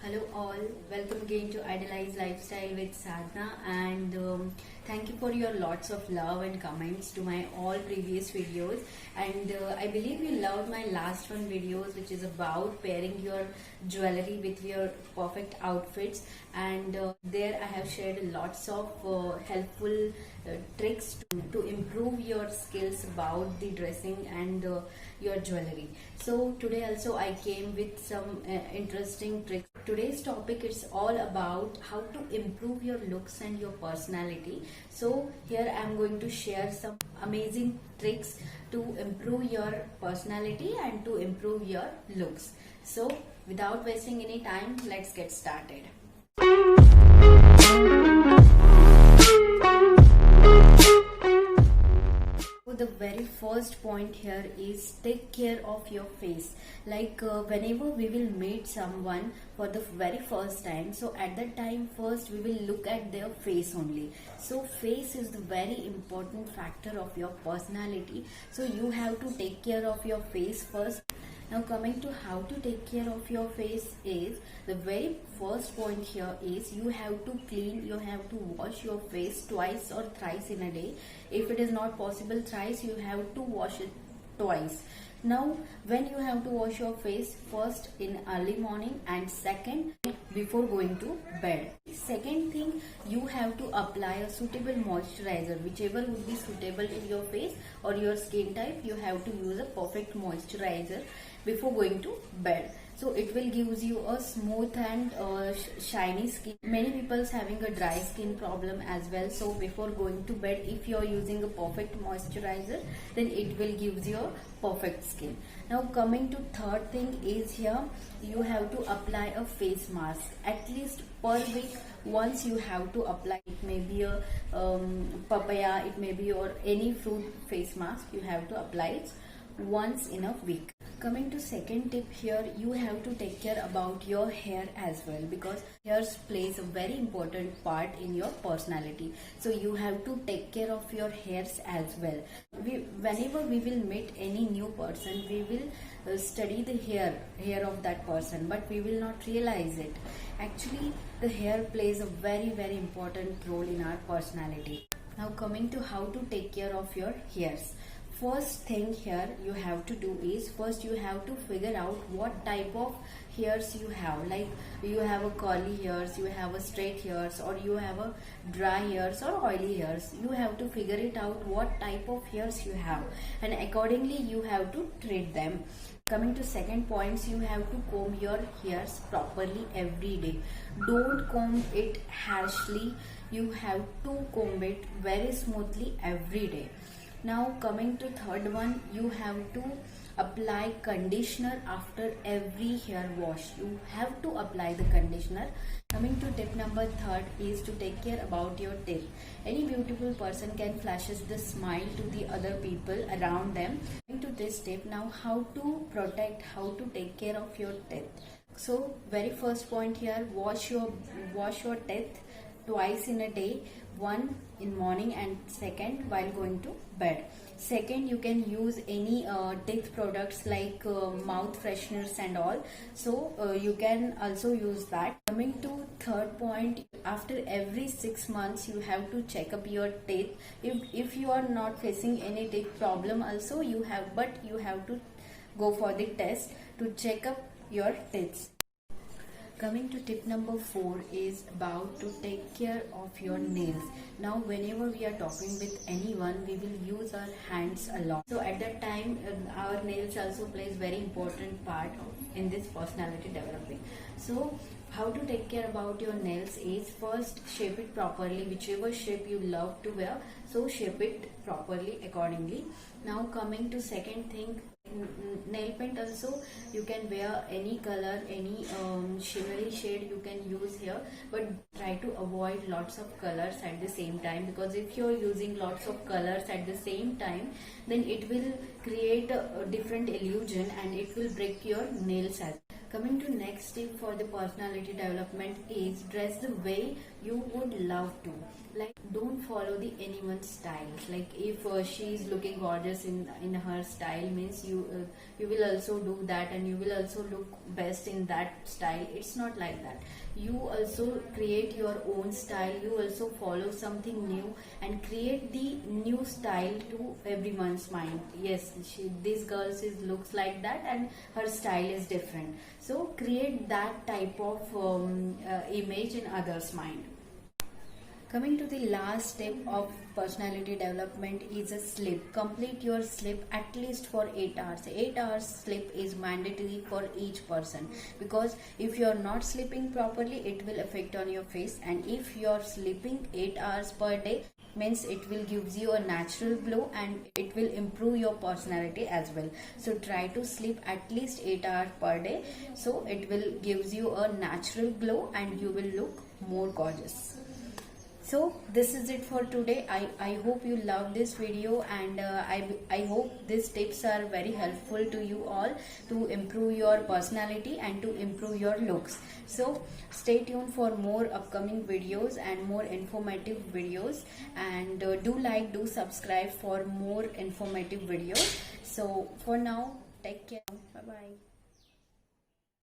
Hello all, welcome again to Idealize Lifestyle with Sadhna, and thank you for your lots of love and comments to my all previous videos. And I believe you loved my last one videos, which is about pairing your jewelry with your perfect outfits. And there I have shared lots of helpful tricks to improve your skills about the dressing and your jewelry. So today also I came with some interesting tricks. Today's topic is all about how to improve your looks and your personality. So here I am going to share some amazing tricks to improve your personality and to improve your looks. So without wasting any time, let's get started. The very first point here is take care of your face. Like whenever we will meet someone for the very first time, so at that time first we will look at their face only. So face is the very important factor of your personality, so you have to take care of your face first. Now coming to how to take care of your face is the very first point here is you have to clean, you have to wash your face twice or thrice in a day. If it is not possible thrice, you have to wash it twice. Now when you have to wash your face, first in early morning and second before going to bed. Second thing, you have to apply a suitable moisturizer, whichever would be suitable in your face or your skin type. You have to use a perfect moisturizer before going to bed, so it will gives you a smooth and shiny skin. Many people having a dry skin problem as well, so before going to bed, if you are using a perfect moisturizer, then it will gives you a perfect skin. Now coming to third thing is here, you have to apply a face mask at least per week. Once you have to apply, it may be a papaya, it may be or any fruit face mask, you have to apply it once in a week. Coming to second tip here, you have to take care about your hair as well, because hair plays a very important part in your personality, so you have to take care of your hairs as well. Whenever we will meet any new person, we will study the hair of that person, but we will not realize it. Actually the hair plays a very important role in our personality. Now coming to how to take care of your hairs. First thing here you have to do is, first you have to figure out what type of hairs you have. Like you have a curly hairs, you have a straight hairs, or you have a dry hairs or oily hairs. You have to figure it out what type of hairs you have, and accordingly you have to treat them. Coming to second points, you have to comb your hairs properly every day. Don't comb it harshly, you have to comb it very smoothly every day. Now coming to third one, you have to apply conditioner after every hair wash. You have to apply the conditioner. Coming to tip number third is to take care about your teeth. Any beautiful person can flashes the smile to the other people around them. Coming to this tip now, how to protect, how to take care of your teeth. So very first point here, wash your teeth twice in a day, one in morning and second while going to bed. Second, you can use any teeth products like mouth fresheners and all, so you can also use that. Coming to third point, after every 6 months you have to check up your teeth. If you are not facing any teeth problem also, you have to go for the test to check up your teeth. Coming to tip number 4 is about to take care of your nails. Now whenever we are talking with anyone, we will use our hands a lot, so at that time our nails also plays very important part in this personality developing. So how to take care about your nails is, first shape it properly, whichever shape you love to wear, so shape it properly accordingly. Now coming to second thing, nail paint also you can wear any color, any shimmery shade you can use here, but try to avoid lots of colors at the same time, because if you are using lots of colors at the same time, then it will create a different illusion and it will break your nails. Coming to next tip for the personality development is dress the way you would love to. Like, don't follow the anyone's styles. Like, if she is looking gorgeous in her style, means you will also do that, and you will also look best in that style. It's not like that. You also create your own style. You also follow something new and create the new style to everyone's mind. Yes, this girl looks like that, and her style is different. So create that type of image in others' mind. Coming to the last step of personality development is a sleep. Complete your sleep at least for 8 hours. 8 hours sleep is mandatory for each person, because if you are not sleeping properly, it will affect on your face, and if you are sleeping 8 hours per day, means it will gives you a natural glow and it will improve your personality as well. So try to sleep at least 8 hours per day, so it will gives you a natural glow and you will look more gorgeous. So this is it for today. I hope you love this video, and I hope these tips are very helpful to you all to improve your personality and to improve your looks. So stay tuned for more upcoming videos and more informative videos, and do subscribe for more informative videos. So for now, take care. Bye bye.